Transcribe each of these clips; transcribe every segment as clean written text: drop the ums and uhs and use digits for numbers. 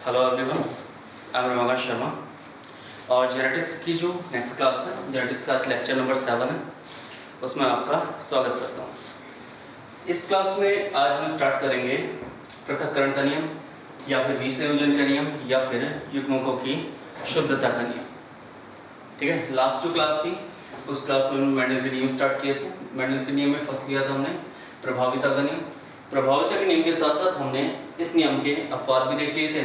Hello everyone, I am Ramakant Sharma. और genetics की जो नेक्स्ट क्लास है, जेनेटिक्स का लेक्चर नंबर 7 है, उसमें आपका स्वागत करता हूँ। इस क्लास में आज हम स्टार्ट करेंगे पृथक्करण का नियम या फिर विसंयोजन का नियम या फिर युग्मकों की शुद्धता का नियम। ठीक है, लास्ट जो क्लास थी उस क्लास में मेंडल के नियम स्टार्ट किए थे। मेंडल के नियम में फर्स्ट लिया था हमने प्रभाविता का नियम। प्रभाविता के नियम के साथ साथ हमने इस नियम के अपवाद भी देख लिए थे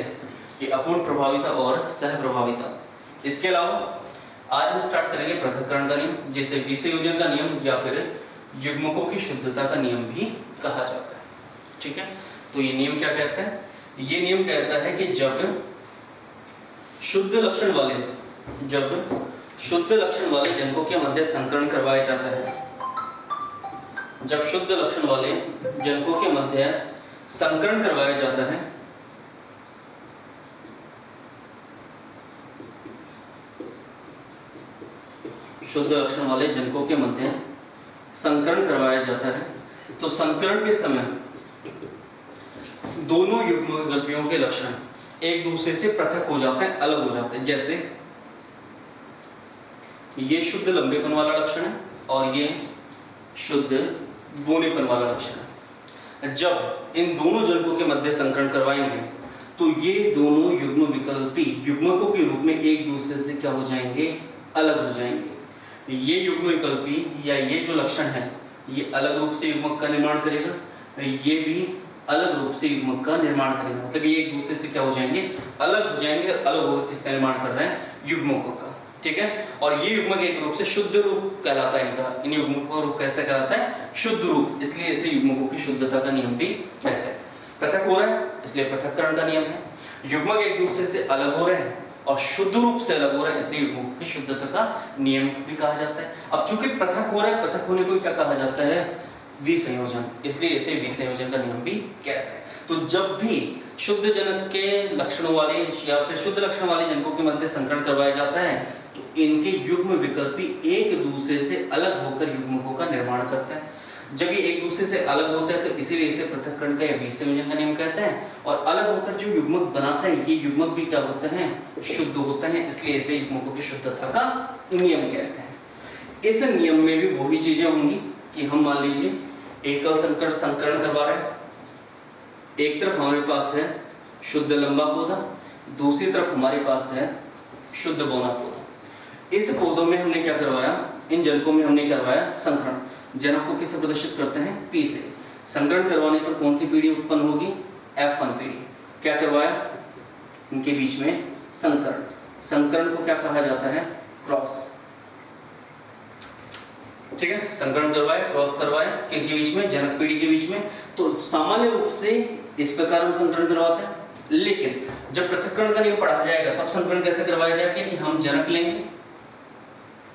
कि अपूर्ण प्रभाविता और सह प्रभाविता। इसके अलावा आज हम स्टार्ट करेंगे पृथक्करण का नियम, जिसे विसंयोजन का नियम या फिर युग्मकों की शुद्धता का नियम भी कहा जाता है। ठीक है, तो ये नियम क्या कहता है? ये नियम कहता है कि जब शुद्ध लक्षण वाले जनकों के मध्य संकरण करवाया जाता है, जब शुद्ध लक्षण वाले जनकों के मध्य संकरण करवाया जाता है शुद्ध लक्षण वाले जनकों के मध्य संकरण करवाया जाता है तो संकरण के समय दोनों युग्मविकल्पियों के लक्षण एक दूसरे से पृथक हो जाते हैं, अलग हो जाते हैं। जैसे ये शुद्ध लंबेपन वाला लक्षण है और ये शुद्ध बोनेपन वाला लक्षण है। जब इन दोनों जनकों के मध्य संकरण करवाएंगे तो ये दोनों युग्म विकल्पी युग्मकों के रूप में एक दूसरे से क्या हो जाएंगे? अलग हो जाएंगे। ये युग्म विकल्पी या ये जो लक्षण है ये अलग रूप से युग्मक का निर्माण करेगा, ये भी अलग रूप से युग्मक का निर्माण करेगा। मतलब ये एक दूसरे से क्या हो जाएंगे? अलग हो जाएंगे। अलग हो किसका निर्माण कर रहे हैं? युग्मकों का। ठीक है, और ये युग्मक एक रूप से शुद्ध रूप कहलाता है। इनका इन युग्मकों का रूप कैसे कहलाता है? शुद्ध रूप। इसलिए इसे युग्मकों की शुद्धता का नियम भी कहते हैं। पृथक हो रहा है इसलिए पृथक्करण का नियम है। युग्मक एक दूसरे से अलग हो रहे हैं और शुद्ध रूप से अलग हो रहा है, इसलिए युग्मकों की शुद्धता का नियम भी कहा जाता है। अब चूंकि पृथक हो रहा है, पृथक होने को क्या कहा जाता है? विसंयोजन। इसलिए इसे विसंयोजन का नियम भी कहते हैं। तो जब भी शुद्ध जनक के लक्षणों वाले या फिर शुद्ध लक्षण वाले जनकों के मध्य संकरण करवाया जाता है तो इनके युग्म विकल्पी एक दूसरे से अलग होकर युग्मकों का निर्माण करते हैं। जब ये एक दूसरे से अलग होते हैं तो इसीलिए इसे पृथक्करण का या विसंयोजन का नियम कहते हैं। और अलग होकर जो युग्मक बनाते हैं ये युग्मक भी क्या होते हैं? शुद्ध होते हैं, इसलिए इसे युग्मकों की शुद्धता का नियम कहते हैं। इस नियम में भी वही चीजें होंगी कि हम मान लीजिए एकल संकरण करवा रहे हैं। एक तरफ हमारे पास है शुद्ध लंबा पौधा, दूसरी तरफ हमारे पास है शुद्ध बौना पौधा। इस पौधों में हमने क्या करवाया? इन जनकों में हमने करवाया संकरण। जनक को किससे प्रदर्शित करते हैं? P से। संकरण करवाने पर कौन सी पीढ़ी उत्पन्न होगी? F1 पीढ़ी। क्या करवाया? इनके बीच में संकरण। संकरण को क्या कहा जाता है? क्रॉस। ठीक है, संकरण करवाया, क्रॉस करवाया, किनके बीच में? जनक पीढ़ी के बीच में। तो सामान्य रूप से इस प्रकार हम संकरण करवाते हैं, लेकिन जब पृथक्करण का नियम पढ़ा जाएगा तब संकरण कैसे करवाया जाएगा कि हम जनक लेंगे,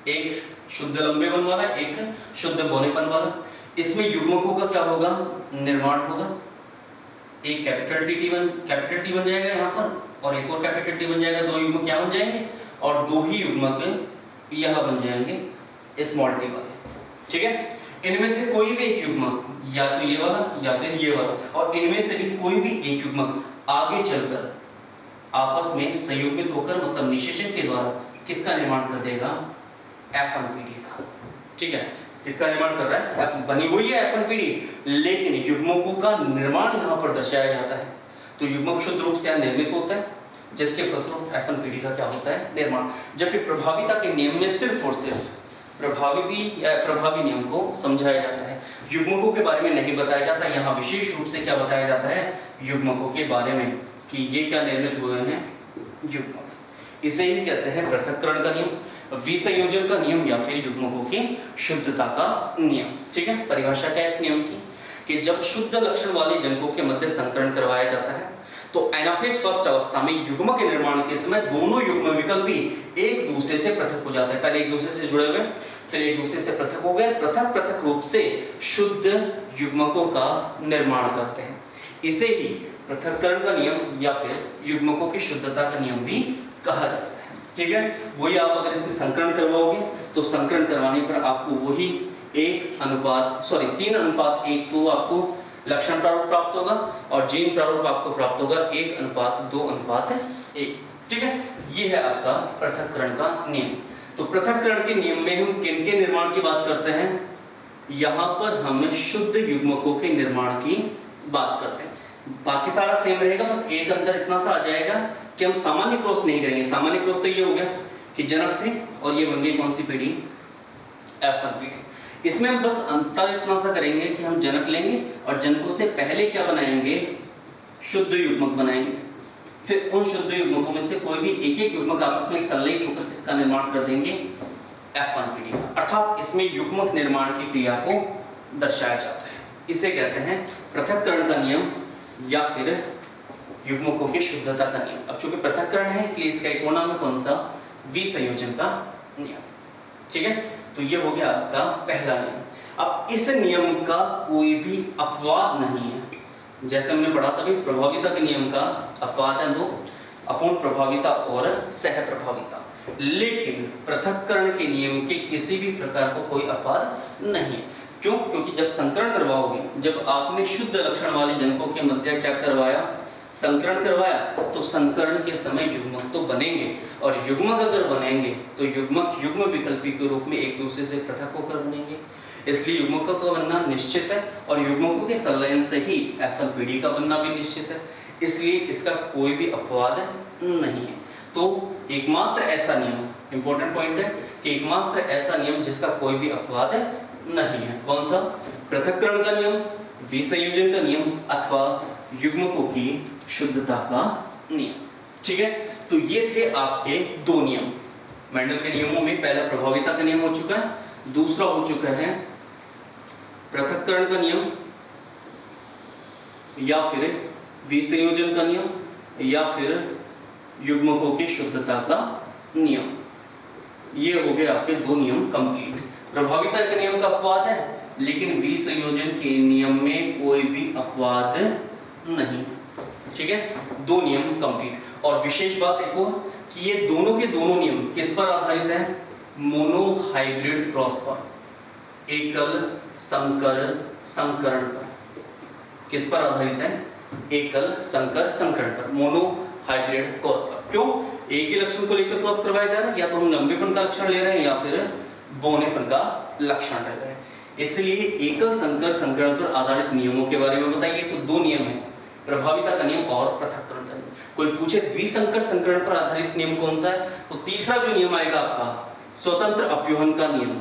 एक शुद्ध लंबेपन वाला, एक शुद्ध बौनेपन वाला। इसमें युग्मकों का क्या होगा? निर्माण होगा। एक कैपिटल टी बन जाएगा यहाँ पर और एक और कैपिटल टी बन जाएगा। दो युग्मक क्या बन जाएंगे? और दो ही युग्मक यहाँ बन जाएंगे स्मॉल टी वाले। ठीक है, इनमें से कोई भी एक युग्मक या तो ये वाला या फिर ये वाला, और इनमें से भी कोई भी एक युग्मक आगे चलकर आपस में संयुग्मित होकर मतलब निषेचन के द्वारा किसका निर्माण कर देगा? F1 पीढ़ी का। ठीक है, किसका निर्माण कर रहा है? F बनी हुई है F1 पीढ़ी, लेकिन युग्मकों का निर्माण यहाँ पर दर्शाया जाता है। तो युग्मक शुद्ध रूप से निर्मित होता है, जिसके फलस्वरूप F1 पीढ़ी का क्या होता है? निर्माण। जबकि प्रभाविता के नियम में सिर्फ और सिर्फ प्रभावी नियम को समझाया जाता है, युग्मकों के बारे में नहीं बताया जाता। यहाँ विशेष रूप से क्या बताया जाता है? युग्मकों के बारे में कि ये क्या निर्मित हुए हैं? युग्मक। इसे ही कहते हैं पृथक्करण का नियम, विसंयोजन का नियम या फिर युग्मकों की शुद्धता का नियम। ठीक है, परिभाषा क्या है इस नियम की कि जब शुद्ध लक्षण वाले जनकों के मध्य संकरण करवाया जाता है तो एनाफेज फर्स्ट अवस्था में युग्म के निर्माण के समय दोनों युग्म विकल्पी एक दूसरे से पृथक हो जाते हैं। पहले एक दूसरे से जुड़े हुए, फिर एक दूसरे से पृथक हो गए, पृथक रूप से शुद्ध युग्मकों का निर्माण करते हैं। इसे ही पृथक्करण का नियम या फिर युग्मकों की शुद्धता का नियम भी कहा जाता है। ठीक है, वही आप अगर इसमें संकरण करवाओगे तो संकरण करवाने पर आपको वही 3:1 तो आपको लक्षण प्रारूप प्राप्त होगा और जीन प्रारूप आपको प्राप्त होगा 1:2:1। ठीक है, ये है आपका पृथक्करण का नियम। तो पृथक्करण के नियम में हम किन के निर्माण की बात करते हैं? यहाँ पर हम शुद्ध युग्मकों के निर्माण की बात करते हैं। बाकी सारा सेम रहेगा, बस एक अंतर इतना सा आ जाएगा कि हम सामान्य क्रॉस नहीं करेंगे। सामान्य क्रॉस तो ये हो गया कि जनक थे और ये बन गई कौन सी पीढ़ी? F1 पीढ़ी। इसमें हम बस अंतर इतना सा करेंगे कि हम जनक लेंगे और जनकों से पहले क्या बनाएंगे? शुद्ध युग्मक बनाएंगे। फिर उन शुद्ध युग्मकों में से कोई भी एक एक युग्मक आपस में संलयित होकर किसका निर्माण कर देंगे? F1 पीढ़ी का। अर्थात इसमें युग्मक निर्माण की क्रिया को दर्शाया जाता है। इसे कहते हैं पृथक्करण का नियम या फिर युग्मकों की शुद्धता का नियम। अब चूंकि पृथक्करण है इसलिए इसका एक और नाम है कौन सा? विसंयोजन का नियम। ठीक है, तो ये हो गया आपका पहला नियम। अब इस नियम का कोई भी अपवाद नहीं है। जैसे हमने पढ़ा था भाई प्रभाविता के नियम का अपवाद है दो, अपूर्ण प्रभाविता और सह प्रभाविता। लेकिन पृथक्करण के नियम के किसी भी प्रकार को कोई अपवाद नहीं है। क्यों? क्योंकि जब संकरण करवाओगे, जब आपने शुद्ध लक्षण वाले जनकों के मध्य क्या करवाया? संकरण करवाया, तो संकरण के समय युग्मक तो बनेंगे और युग्मक अगर बनेंगे तो युग्मक युग्म विकल्पी के रूप में एक दूसरे से पृथक होकर बनेंगे। इसलिए युग्मकों का बनना निश्चित है और युग्मकों के संलयन से ही F1 पीढ़ी का बनना भी निश्चित है। इसलिए इसका कोई भी अपवाद नहीं है। तो एकमात्र ऐसा नियम, इंपॉर्टेंट पॉइंट है कि एकमात्र ऐसा नियम जिसका कोई भी अपवाद नहीं है, कौन सा? पृथक्करण का नियम, विसंयोजन का नियम अथवा युग्मकों की शुद्धता का नियम। ठीक है, तो ये थे आपके दो नियम। मेंडल के नियमों में पहला प्रभाविता का नियम हो चुका है, दूसरा हो चुका है पृथक्करण का नियम या फिर विसंयोजन का नियम या फिर युग्मकों की शुद्धता का नियम। ये हो गए आपके दो नियम कंप्लीट। प्रभाविता के नियम का अपवाद है लेकिन विसंयोजन के नियम में कोई भी अपवाद नहीं। ठीक है, दो नियम कंप्लीट। और विशेष बात एक और कि ये दोनों के दोनों नियम किस पर आधारित है? मोनोहाइब्रिड क्रॉस पर, एकल संकर संकरण पर। किस पर आधारित है? एकल संकर संकरण पर, मोनोहाइब्रिड क्रॉस पर। क्यों? एक ही लक्षण को लेकर क्रॉस करवाया जा रहा है, या तो हम लंबेपन का लक्षण ले रहे हैं या फिर बौनेपन का लक्षण ले रहे हैं। इसलिए एकल संकर संकरण पर आधारित नियमों के बारे में बताइए। तो दो नियम है, प्रभाविता का नियम और पृथक्करण का नियम। कोई पूछे द्विसंकर संकरण पर आधारित नियम कौन सा है, तो तीसरा जो नियम आएगा आपका स्वतंत्र अपव्यूहन का नियम।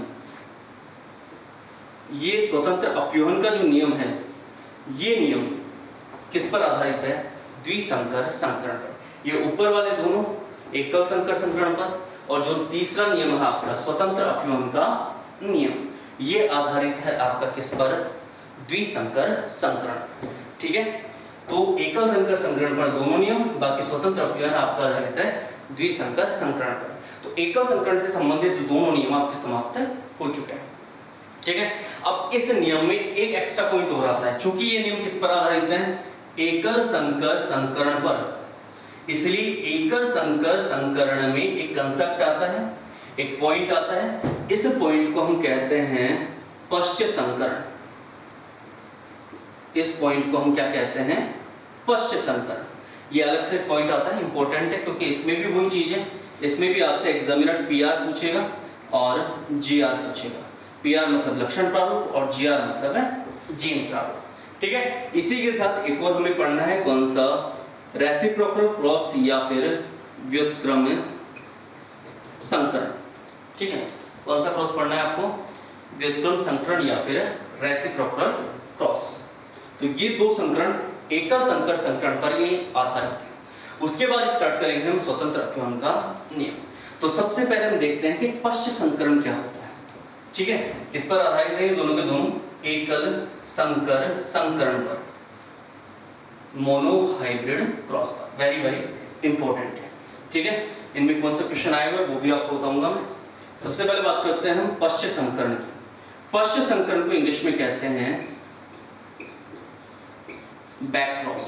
ये स्वतंत्र अपव्यूहन का जो नियम है, ये नियम किस पर आधारित है? द्विसंकर संकरण पर। ये ऊपर वाले दोनों एकल संकर संकरण पर, और जो तीसरा नियम है आपका स्वतंत्र अपव्यूहन का नियम, ये आधारित है आपका किस पर? द्विसंकर संकरण। ठीक है, तो एकल संकर संकरण पर दोनों नियम, बाकी स्वतंत्र अपव्यूहन आपका आधारित है द्विसंकर संकरण पर। तो एकल संकरण से संबंधित दोनों नियम आपके समाप्त हो चुके हैं। ठीक है, अब इस नियम में एक एक्स्ट्रा पॉइंट और आता है। चूंकि ये नियम किस पर आधारित है? एकल संकर संकरण पर, इसलिए एकल संकर संकरण में एक कंसेप्ट आता है, एक पॉइंट आता है। इस पॉइंट को हम कहते हैं पश्च संकरण। इस पॉइंट को हम क्या कहते हैं? पश्च संकरण। ये अलग से पॉइंट आता है, इंपॉर्टेंट है क्योंकि इसमें भी वही चीज है। इसमें भी आपसे एग्जामिनर पीआर पूछेगा और जीआर पूछेगा। पीआर मतलब लक्षण प्रारूप और जीआर मतलब है जीन प्रारूप। ठीक है, इसी के साथ एक और हमें पढ़ना है कौन सा? रेसिप्रोकल क्रॉस या फिर व्युत्क्रम संकरण। ठीक है, कौन सा क्रॉस पढ़ना है आपको? व्युत्क्रम संकरण या फिर रेसिप्रोकल क्रॉस। तो ये दो संकरण एकल संकर संकरण पर ये आधारित है। उसके बाद स्टार्ट करेंगे हम स्वतंत्र अपव्यूहन का नियम। तो सबसे पहले हम देखते हैं कि पश्च संकरण क्या होता है। ठीक है, किस पर आधारित है? दोनों के दोनों एकल संकर संकरण पर, मोनोहाइब्रिड क्रॉस पर। वेरी वेरी इंपॉर्टेंट है। ठीक है, इनमें कौन सा क्वेश्चन आए हुए वो भी आपको बताऊंगा मैं। सबसे पहले बात करते हैं हम पश्च संकरण की। पश्च संकरण को इंग्लिश में कहते हैं बैक क्रॉस।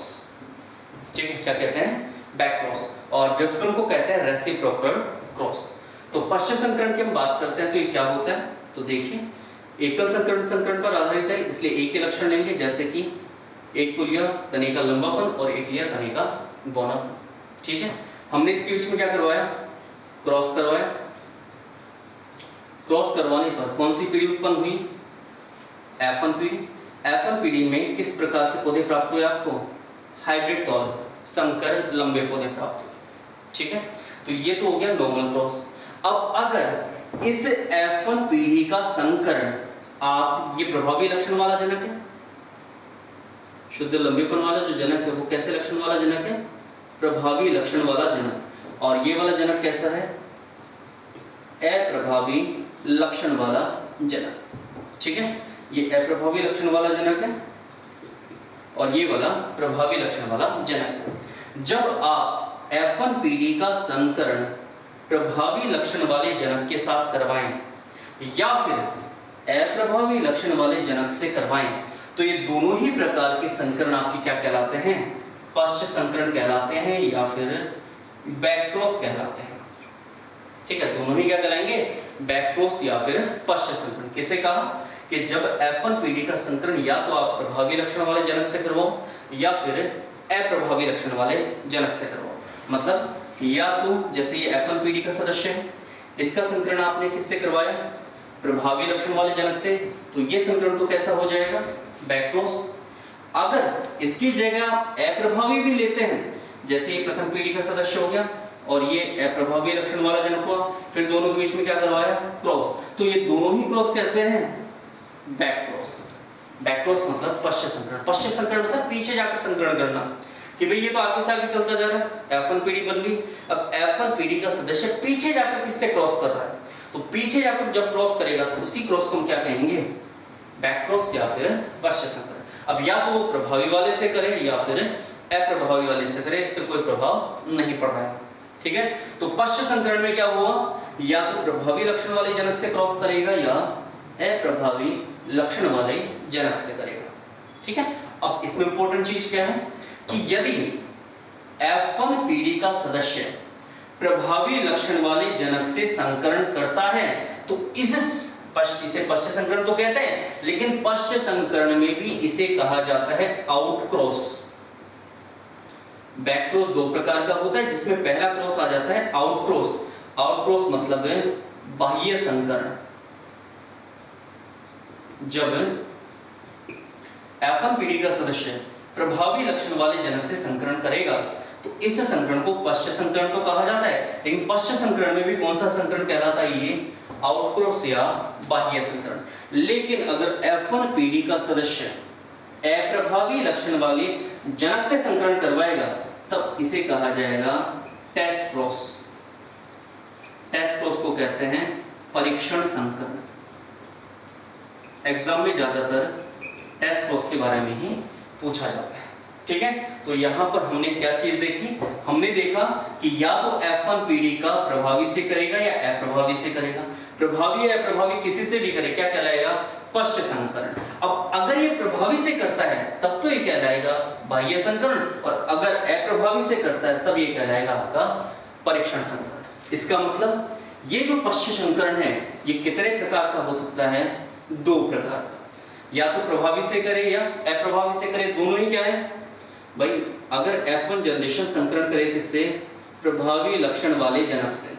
ठीक है, क्या कहते हैं? Back cross. और व्युत्क्रम को कहते हैं रेसिप्रोकल क्रॉस। तो पश्च संकरण की हम बात करते हैं तो ये क्या होता है? तो देखिए, एकल संकरण संकरण पर आधारित है इसलिए एक ही लक्षण लेंगे, जैसे कि एक तो लिया तने का लंबापन और एक लिया तने का बौनापन। ठीक है, हमने इसके बीच में क्या करवाया, क्रॉस करवाया। क्रॉस करवाने पर कौन सी पीढ़ी उत्पन्न हुई, F1 पीढ़ी। F1 पीढ़ी में किस प्रकार के पौधे प्राप्त हुए आपको, हाइब्रिड टॉल संकर लंबे पौधे प्राप्त हुए। ठीक है, तो ये तो हो गया नॉर्मल क्रॉस। अब अगर इस F1 पीढ़ी का संकरण आप, ये प्रभावी लक्षण वाला जनक है, शुद्ध लंबेपन वाला जो जनक है वो कैसे लक्षण वाला जनक है, प्रभावी लक्षण वाला जनक। और ये वाला जनक कैसा है, अप्रभावी लक्षण वाला जनक। ठीक है, ये अप्रभावी लक्षण वाला जनक है और ये वाला प्रभावी लक्षण वाला जनक है। जब आप F1 पीढ़ी का संकरण प्रभावी लक्षण वाले जनक के साथ करवाएं या फिर अप्रभावी लक्षण वाले जनक से करवाएं, तो ये दोनों ही प्रकार के संकरण आपके क्या कहलाते हैं, पश्च संकरण कहलाते हैं या फिर बैक क्रॉस कहलाते हैं। ठीक है, दोनों ही क्या कहलाएंगे, बैक क्रॉस या फिर पश्च संकरण। किसे कहा कि जब F1 पीढ़ी का संकरण या तो आप प्रभावी लक्षण वाले जनक से करवाओ या फिर अप्रभावी लक्षण वाले जनक से करवाओ। मतलब या तो जैसे ये F1 पीढ़ी का सदस्य है, इसका संकरण आपने किससे करवाया, प्रभावी लक्षण वाले जनक से, तो ये संकरण तो कैसा हो जाएगा, बैक क्रॉस। अगर इसकी जगह आप अप्रभावी भी लेते हैं, जैसे ये प्रथम पीढ़ी का सदस्य हो गया और ये अप्रभावी लक्षण वाला जनक हुआ, फिर दोनों के बीच में क्या करवाया, क्रॉस, तो ये दोनों ही क्रॉस कैसे हैं, बैक क्रॉस। बैक क्रॉस मतलब पश्च संकरण। पश्च संकरण मतलब पीछे जाकर संकरण करना, कि भाई ये तो आगे से आगे चलता जा रहा है, F1 पीढ़ी बन गई, अब F1 पीढ़ी का सदस्य पीछे जाकर किससे क्रॉस कर रहा है, तो पीछे जाकर जब क्रॉस करेगा तो उसी क्रॉस को हम क्या कहेंगे, बैक क्रॉस या फिर पश्च संकरण। अब या तो वो प्रभावी वाले से करे या फिर अप्रभावी वाले से करे, इससे कोई प्रभाव नहीं पड़ रहा है। ठीक है, तो पश्च संकरण में क्या हुआ, या तो प्रभावी लक्षण वाले जनक से क्रॉस करेगा या अप्रभावी लक्षण वाले जनक से करेगा। ठीक है, अब इसमें इंपॉर्टेंट चीज क्या है कि यदि F1 पीढ़ी का सदस्य प्रभावी लक्षण वाले जनक से संकरण करता है तो इसे पश्च संकरण तो कहते हैं, लेकिन पश्च संकरण में भी इसे कहा जाता है आउट क्रॉस। बैक क्रॉस दो प्रकार का होता है, जिसमें पहला क्रॉस आ जाता है आउट क्रॉस। आउट क्रॉस मतलब है बाह्य संकरण। जब F1 पीढ़ी का सदस्य प्रभावी लक्षण वाले जनक से संकरण करेगा तो इस संकरण को पश्च संकरण तो कहा जाता है, लेकिन पश्च संकरण में भी कौन सा संकरण कहलाता है, ये आउट क्रॉस या बाह्य संकरण। लेकिन अगर F1 पीढ़ी का सदस्य अप्रभावी लक्षण वाले जनक से संकरण करवाएगा तब इसे कहा जाएगा टेस्ट क्रॉस। टेस्ट क्रॉस को कहते हैं परीक्षण संकरण। एग्जाम में ज्यादातर टेस्ट क्रॉस के बारे में ही पूछा जाता है। ठीक है, तो यहां पर हमने क्या चीज देखी, हमने देखा कि या तो F1 पीढ़ी का प्रभावी से करेगा या अप्रभावी से करेगा। प्रभावी या अप्रभावी किसी से भी करे क्या कहलाएगा, पश्च संकरण। अब अगर ये प्रभावी से करता है तब तो ये कहलाएगा बाह्य संकरण, और अगर अप्रभावी से करता है तब ये कहलाएगा आपका परीक्षण संकरण। इसका मतलब ये जो पश्च संकरण है ये कितने प्रकार का हो सकता है, दो प्रकार का। या तो प्रभावी से करे या अप्रभावी से करे, दोनों ही क्या है भाई। अगर F1 जनरेशन संकरण करे किससे, प्रभावी लक्षण वाले जनक से,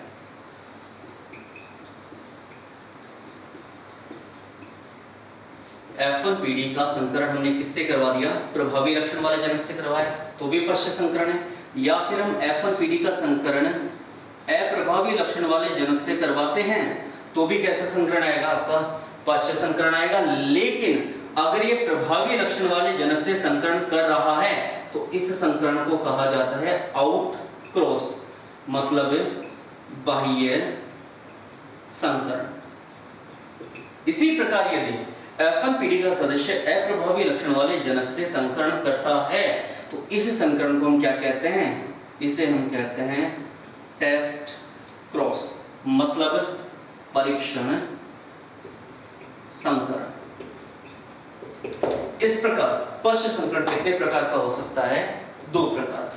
F1 पीढ़ी का संकरण हमने किससे करवा दिया, प्रभावी लक्षण वाले जनक से करवाया, तो भी पश्च संकरण है। या फिर हम F1 पीढ़ी का संकरण अप्रभावी लक्षण वाले जनक से करवाते हैं तो भी कैसा संकरण आएगा, आपका पश्च संकरण आएगा। लेकिन अगर ये प्रभावी लक्षण वाले जनक से संकरण कर रहा है तो इस संकरण को कहा जाता है आउट क्रॉस, मतलब बाह्य संकरण। इसी प्रकार यदि F1 पीढ़ी का सदस्य अप्रभावी लक्षण वाले जनक से संकरण करता है तो इस संकरण को हम क्या कहते हैं, इसे हम कहते हैं टेस्ट क्रॉस, मतलब परीक्षण संकरण। इस प्रकार पश्च संकरण कितने प्रकार का हो सकता है, दो प्रकार का।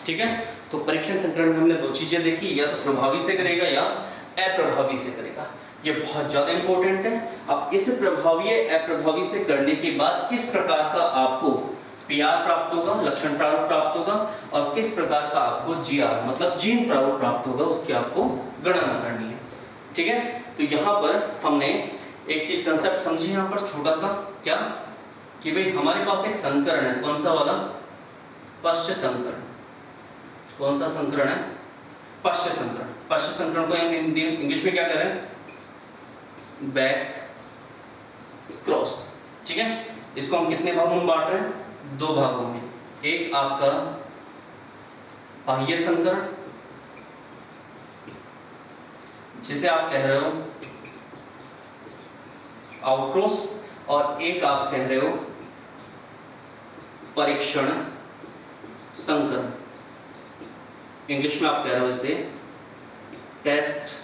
ठीक है, तो परीक्षण संकरण में हमने दो चीजें देखी, या तो प्रभावी से करेगा या अप्रभावी से करेगा। ये बहुत ज्यादा इंपॉर्टेंट है। अब इस प्रभावी अप्रभावी से करने के बाद किस प्रकार का आपको पी आर प्राप्त होगा, लक्षण प्रारूप प्राप्त होगा, और किस प्रकार का आपको जी आर मतलब जीन प्रारूप प्राप्त होगा उसकी आपको गणना करनी है। ठीक है, तो यहाँ पर हमने एक चीज कंसेप्ट समझी यहाँ पर छोटा सा, क्या कि भाई हमारे पास एक संकरण है, कौन सा वाला, पश्च संकरण। कौन सा संकरण है, पश्च संकरण। पश्च संकरण को हम हिंदी इंग्लिश में क्या कह रहे हैं, बैक क्रॉस। ठीक है, इसको हम कितने भागों में बांट रहे हैं, दो भागों में। एक आपका बाह्य संकरण जिसे आप कह रहे हो आउटक्रॉस, और एक आप कह रहे हो परीक्षण संकरण। इंग्लिश में आप कह रहे हो इसे टेस्ट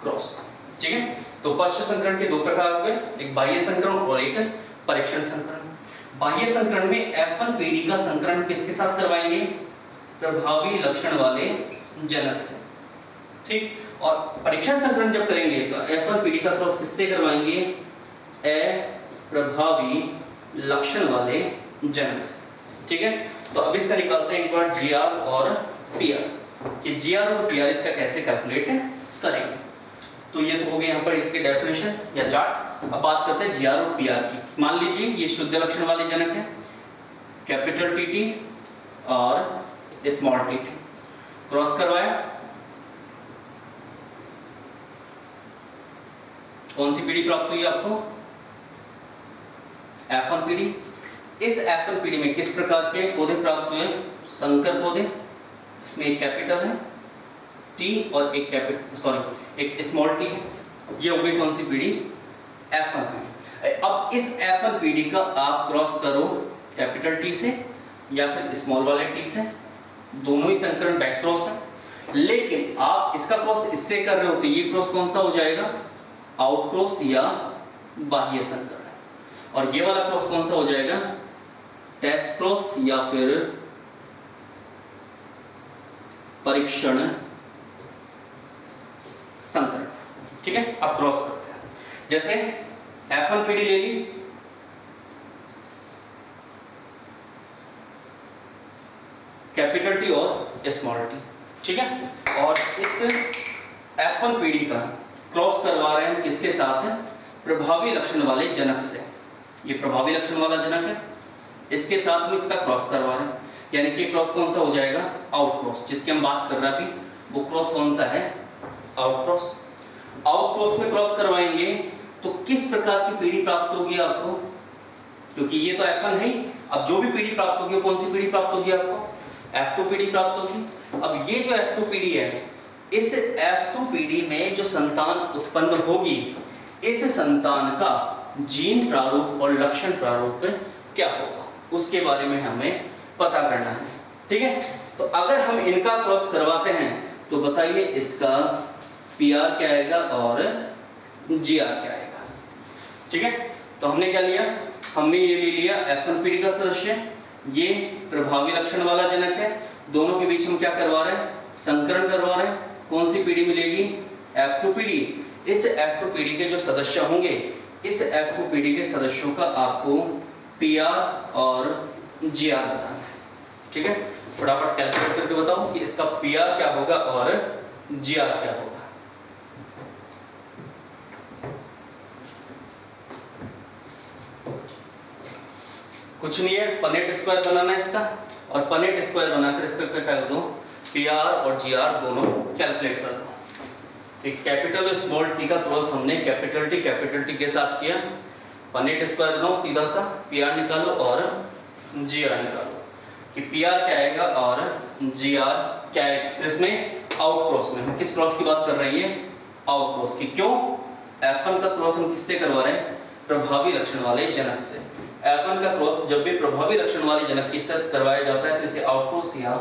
क्रॉस। ठीक है, तो पश्च संकरण के दो प्रकार हो गए, एक बाह्य संकरण और एक परीक्षण संकरण। बाह्य संकरण में F1 पीढ़ी का संकरण किसके साथ करवाएंगे, प्रभावी लक्षण वाले जनक से। ठीक, और परीक्षण संकरण जब करेंगे तो F1 पीढ़ी का क्रॉस किससे करवाएंगे, अप्रभावी लक्षण वाले जनक से। ठीक है, तो अब इसका निकालते हैं एक बार जीआर और पीआर, कि जीआर और पीआर इसका कैसे कैलकुलेट करेंगे। तो ये तो हो गया यहाँ पर इसके डेफिनेशन या चार्ट। अब बात करते हैं जीआर और पीआर की। मान लीजिए ये शुद्ध लक्षण वाले जनक है, कैपिटल टीटी और स्मॉल टीटी, क्रॉस करवाया, कौन सी पीढ़ी प्राप्त हुई आपको, F1 पीढ़ी। इस F1 पीढ़ी में किस प्रकार के पौधे प्राप्त हुए, संकर पौधे, इसमें एक कैपिटल है T और एक स्मॉल t है। ये हो गई कौन सी पीढ़ी, F1 पीढ़ी। अब इस F1 पीढ़ी का आप क्रॉस करो कैपिटल T से या फिर स्मॉल वाले t से, दोनों ही संकरण बैक क्रॉस है। लेकिन आप इसका क्रॉस इससे कर रहे हो तो ये क्रॉस कौन सा हो जाएगा, आउट क्रॉस या बाह्य संकरण। और ये वाला क्रॉस कौन सा हो जाएगा, टेस्ट क्रॉस या फिर परीक्षण संकरण। ठीक है, अब क्रॉस करते हैं। जैसे F1 पीढ़ी ले ली, कैपिटल T और स्मॉल t। ठीक है, और इस F1 पीढ़ी का क्रॉस करवा रहे हैं किसके साथ है, प्रभावी लक्षण वाले जनक से। ये प्रभावी लक्षण वाला जनक है, इसके साथ हम इसका क्रॉस करवा रहे हैं, यानी कि क्रॉस कौन सा हो जाएगा, आउट क्रॉस, जिसकी हम बात कर रहे हैं वो क्रॉस कौन सा है, आउट क्रॉस। आउट क्रॉस में क्रॉस करवाएंगे तो किस प्रकार की पीढ़ी प्राप्त होगी आपको, क्योंकि ये तो F1 है ही। अब जो भी पीढ़ी प्राप्त होगी कौन सी पीढ़ी प्राप्त होगी आपको, F2 पीढ़ी प्राप्त होगी। अब ये जो F2 पीढ़ी है, इस F2 पीढ़ी में जो संतान उत्पन्न होगी, इस संतान का जीन प्रारूप और लक्षण प्रारूप क्या होगा, उसके बारे में हमें पता करना है। ठीक है, तो अगर हम इनका क्रॉस करवाते हैं तो बताइए इसका पीआर क्या आएगा और जीआर क्या आएगा। ठीक है, तो हमने क्या लिया, हमने ये ले लिया F1 पीढ़ी का सदस्य, ये प्रभावी लक्षण वाला जनक है। दोनों के बीच हम क्या करवा रहे हैं, संकरण करवा रहे हैं। कौन सी पीढ़ी मिलेगी, F2 पीढ़ी। इस F2 पीढ़ी के जो सदस्य होंगे, इस F2 पीढ़ी के सदस्यों का आपको पीआर और जीआर बताना है। ठीक है, फटाफट कैलकुलेट करके बताओ कि इसका पीआर क्या होगा और जीआर क्या होगा। कुछ नहीं है, पनेट स्क्वायर बनाना है इसका, और पनेट स्क्वायर बनाकर इसका क्या कर दो, पीआर और जीआर दोनों कैलकुलेट कर दो। ठीक, कैपिटल और स्मॉल टी का क्रॉस हमने कैपिटल टी के साथ किया। पनेट स्क्वायर बनाओ सीधा सा, पीआर निकालो और जीआर निकालो कि पीआर क्या आएगा और जीआर क्या है। इसमें आउट क्रॉस में हम किस क्रॉस की बात कर रहे हैं, आउट क्रॉस की। क्यों, F1 का क्रॉस हम किससे करवा रहे हैं, प्रभावी लक्षण वाले जनक से। F1 का क्रॉस जब भी प्रभावी लक्षण वाले जनक के साथ करवाया जाता है तो इसे आउट क्रॉस या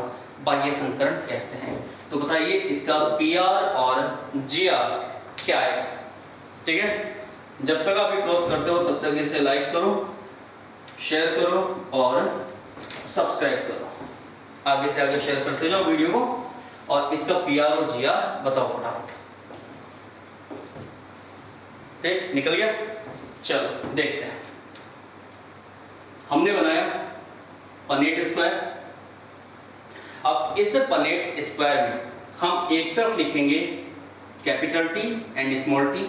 बाह्य संकरण कहते हैं। तो बताइए इसका पीआर और जीआर क्या है। ठीक है, जब तक आप ये क्रॉस करते हो तब तक इसे लाइक करो, शेयर करो और सब्सक्राइब करो। आगे से आगे शेयर करते जाओ वीडियो को, और इसका पीआर और जीआर बताओ फटाफट। ठीक, निकल गया, चलो देखते हैं। हमने बनाया पनेट स्क्वायर। अब इस पनेट स्क्वायर में हम एक तरफ लिखेंगे capital T and small T,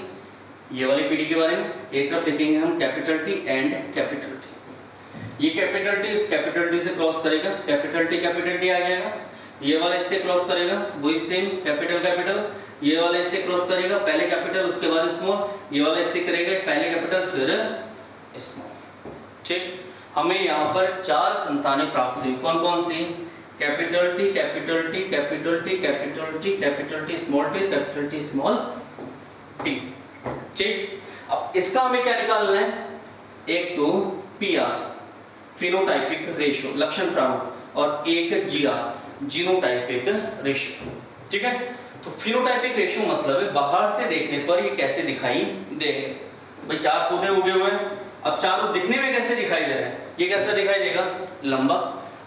ये वाली पीढ़ी के बारे में एक तरफ लिखेंगे हम capital T and capital T. ये कैपिटल टी इस कैपिटल टी से क्रॉस करेगा, कैपिटल टी आ जाएगा, ये वाला इससे क्रॉस करेगा, वही सेम कैपिटल कैपिटल, ये वाला इससे क्रॉस करेगा, पहले कैपिटल उसके बाद स्मॉल, ये वाला इससे करेगा पहले कैपिटल फिर स्मॉल। ठीक, हमें यहाँ पर 4 संतानें प्राप्त हुई। कौन कौन सी? Capital T capital T capital T capital T capital T small T capital T small T. ठीक, अब इसका हमें क्या निकालना है? एक तो पीआर फिनोटाइपिक रेशियो लक्षण प्रारूप, और एक जीआर जीनोटाइपिक रेशियो। ठीक है, तो फिनोटाइपिक रेशियो मतलब है बाहर से देखने पर ये कैसे दिखाई देंगे। भाई 4 पौधे उगे हुए हैं, अब चारों दिखने में कैसे दिखाई दे रहे हैं? ये कैसे दिखाई देगा? लंबा।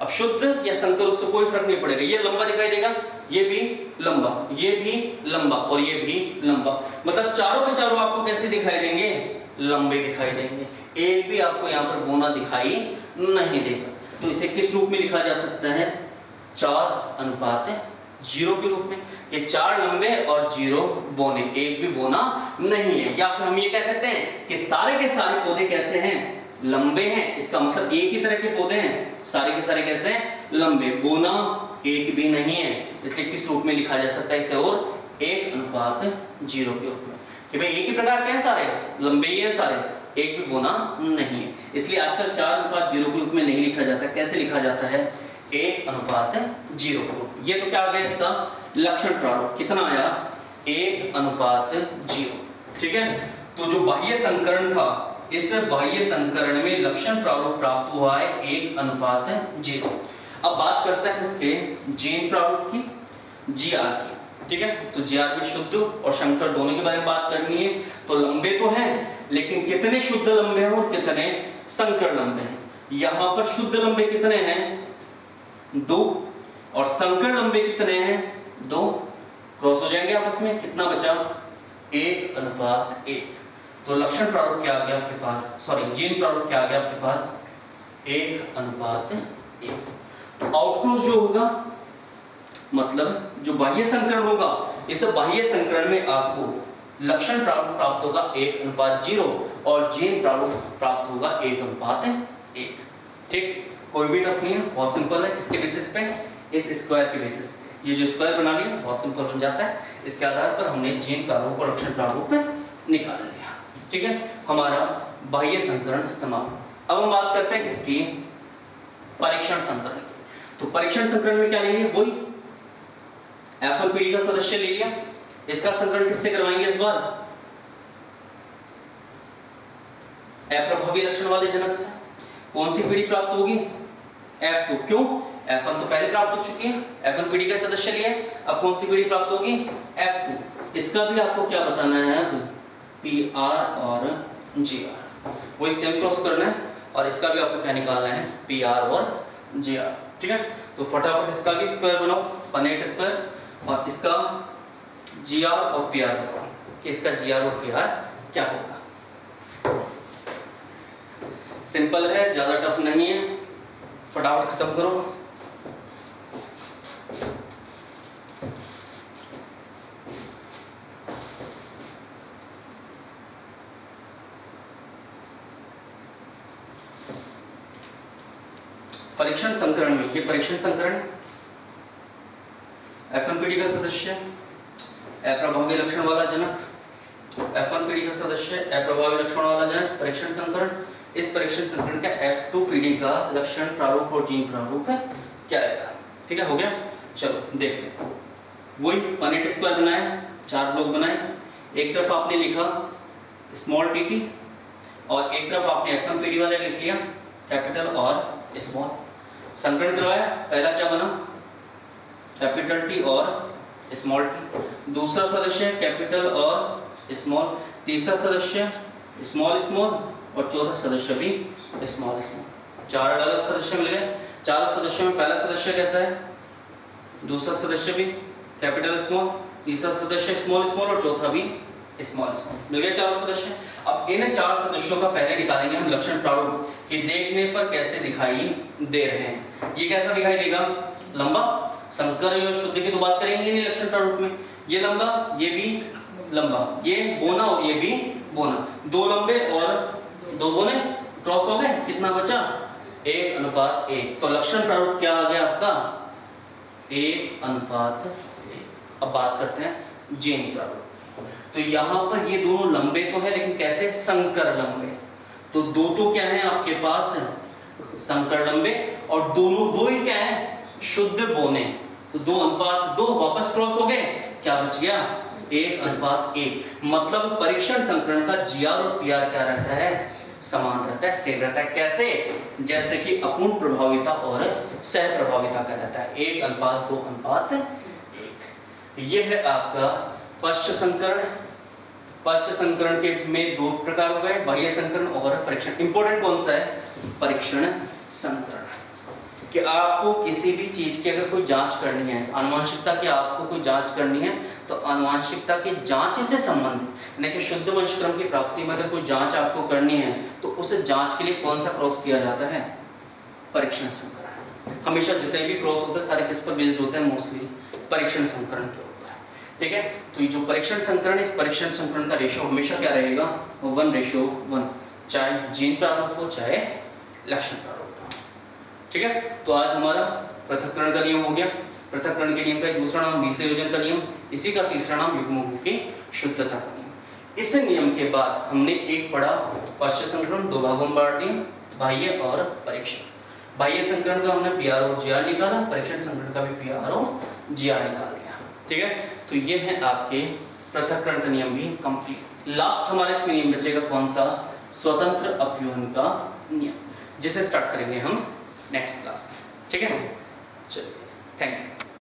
अब शुद्ध या संकर उससे कोई फर्क नहीं पड़ेगा, ये लंबा दिखाई देगा, ये भी लंबा, ये भी लंबा और ये भी लंबा। मतलब चारों के चारों आपको कैसे दिखाई देंगे? लंबे दिखाई देंगे। एक भी आपको यहाँ पर बोना दिखाई नहीं देगा। तो इसे किस रूप में लिखा जा सकता है? 4:0 के रूप में। ये 4 लंबे और 0 बोने, एक भी बोना नहीं है। या फिर हम ये कह सकते हैं कि सारे के सारे पौधे कैसे हैं? लंबे हैं। इसका मतलब एक ही तरह के पौधे हैं, सारे के सारे कैसे हैं? लंबे, बोना एक भी नहीं है। इसलिए किस रूप में लिखा जा सकता है इसे? और 1:0 के रूप में, कि भाई एक ही प्रकार के हैं सारे, लंबे ही हैं सारे, एक भी बोना नहीं है। इसलिए आजकल 4:0 के रूप में नहीं लिखा जाता। कैसे लिखा जाता है? 1:0 के रूप। ये तो क्या आ गया इसका लक्षण प्रारूप? कितना आया? 1:0। ठीक है, तो जो बाह्य संकरण था, इस बाह्य संकरण में लक्षण प्रारूप प्राप्त हुआ है 1:0। अब बात करते हैं इसके जीन प्रारूप की, जीआर की। ठीक है, तो जीआर में शुद्ध और संकर दोनों के बारे में बात करनी है। तो लंबे तो हैं, लेकिन कितने शुद्ध लंबे हैं और कितने संकर लंबे हैं? यहां पर शुद्ध लंबे कितने हैं? 2, और संकर लंबे कितने हैं? 2। क्रॉस हो जाएंगे आपस में, कितना बचा? 1:1। तो लक्षण प्रारूप क्या आ गया आपके पास? सॉरी, जीन प्रारूप क्या आ गया आपके पास? 1:1। तो आउटक्रॉस जो होगा, मतलब जो बाह्य संकरण होगा, इस बाह्य संकरण में आपको लक्षण प्रारूप प्राप्त होगा 1:0 और जीन प्रारूप प्राप्त होगा 1:1। ठीक, कोई भी टफ नहीं है, बहुत सिंपल है। किसके बेसिस पे? इस स्क्वायर के बेसिस पे। ये जो स्क्वायर बना लिया बहुत सिंपल बन जाता है। इसके आधार पर हमने जीन प्रारूप और लक्षण प्रारूप निकाल लिया। ठीक है, हमारा बाह्य संकरण समाप्त। अब हम बात करते हैं किसकी? परीक्षण संकरण की। तो परीक्षण संकरण में क्या लेंगे? वही F1 पीढ़ी का सदस्य ले लिया। इसका संकरण किससे करवाएंगे इस बार? अप्रभावी लक्षण वाले जनक से। कौन सी पीढ़ी प्राप्त होगी? F2। क्यों? F1 तो पहले प्राप्त हो चुकी है, F1 पीढ़ी का सदस्य लिया, अब कौन सी पीढ़ी प्राप्त होगी? F2। इसका भी आपको क्या बताना है? अब PR और GR, वही सेम क्रॉस करना है, और इसका भी आपको क्या निकालना है? PR और GR। ठीक है, तो फटाफट इसका भी स्क्वायर बनाओ, पनेट स्क्वायर, और इसका GR और PR बताओ कि इसका GR और PR क्या होगा। सिंपल है, ज्यादा टफ नहीं है, फटाफट खत्म करो। परीक्षण संकरण में, ये परीक्षण संकरण F1 पीढ़ी का सदस्य, अप्रभावी लक्षण वाला जनक, F1 पीढ़ी का सदस्य, अप्रभावी लक्षण वाला जनक, परीक्षण संकरण। इस परीक्षण संकरण का F2 पीढ़ी का लक्षण प्रारूप और जीन प्रारूप है क्या आएगा? ठीक है, हो गया। चलो देखते हैं। वही पनेट स्क्वायर बनाया, 4 ब्लॉक बनाए। एक तरफ आपने लिखा स्मॉल टी और एक तरफ आपने F1 पीढ़ी वाला लिख लिया कैपिटल और स्मॉल। संकरण करवाया, पहला क्या बना? कैपिटल टी और स्मॉल टी। दूसरा सदस्य कैपिटल और स्मॉल। तीसरा सदस्य स्मॉल स्मॉल, और चौथा सदस्य भी स्मॉल स्मॉल। 4 अलग सदस्य मिल गए। चारों सदस्यों में पहला सदस्य कैसा है? दूसरा सदस्य भी कैपिटल स्मॉल, तीसरा सदस्य स्मॉल स्मॉल, और चौथा भी स्मॉल स्मॉल। मिल गए चारों सदस्य। अब इन चार सदस्यों का पहले निकालेंगे हम लक्षण प्रारूप कि देखने पर कैसे दिखाई दे रहे हैं। ये कैसा दिखाई देगा? लंबा, संकर और शुद्ध की तो बात करेंगे नहीं लक्षण प्रारूप में। ये लंबा, ये भी लंबा, ये बोना और ये भी बोना, दो लंबे और दो बोने क्रॉस हो गए, कितना बचा? 1:1। तो लक्षण प्रारूप क्या आ गया आपका? 1:1। अब बात करते हैं जीन प्रारूप की। तो यहाँ पर ये दोनों लंबे तो है, लेकिन कैसे? संकर लंबे। तो दो तो क्या है आपके पास? संकर लंबे, और दोनों दो ही क्या है? शुद्ध बोने। तो 2:2 वापस क्रॉस हो गए, क्या बच गया? 1:1। मतलब परीक्षण संकरण का जीआर और पीआर क्या रहता है? समान रहता है, सेम रहता है। कैसे? जैसे कि अपूर्ण प्रभाविता और सह प्रभाविता का रहता है, 1:2:1। यह है आपका पश्च संकरण। पश्च संकरण के में दो प्रकार हो गए, बाह्य संकरण और परीक्षण। इंपॉर्टेंट कौन सा है? परीक्षण संकरण। कि आपको किसी भी चीज की अगर कोई जांच करनी है, आनुवंशिकता की आपको कोई जांच करनी है, तो आनुवंशिकता की जांच से संबंधित, यानी कि शुद्ध वंशक्रम की प्राप्ति में अगर कोई जांच आपको करनी है, तो उस जांच के लिए कौन सा क्रॉस किया जाता है? परीक्षण संकरण। हमेशा जितने भी क्रॉस होते हैं सारे किस पर बेस्ड होते हैं? मोस्टली परीक्षण संकरण के ऊपर। ठीक है, तो ये जो परीक्षण संकरण है, इस परीक्षण संकरण का रेशियो हमेशा क्या रहेगा? 1:1, चाहे जीन प्रारूप हो चाहे लक्षण प्रारूप हो। ठीक है, तो आज हमारा पृथक्करण का नियम हो गया। पृथक्करण के नियम का एक दूसरा नाम विसंयोजन का नियम, इसी का तीसरा नाम युग्मकों की शुद्धता का नियम। इस नियम के बाद हमने एक पढ़ा पश्च संकरण, दो भागों में बांट दिया, बाह्य और परीक्षण। बाह्य संकरण का हमने पीआर और जीआर निकाला, परीक्षण संकरण का भी पीआर और जीआर निकाल दिया। ठीक है, तो ये है आपके पृथक्करण का नियम भी कंप्लीट। लास्ट हमारे इसमें नियम बचेगा कौन सा? स्वतंत्र अपव्यूहन का नियम, जिसे स्टार्ट करेंगे हम नेक्स्ट क्लास में। ठीक है, चलिए, थैंक यू।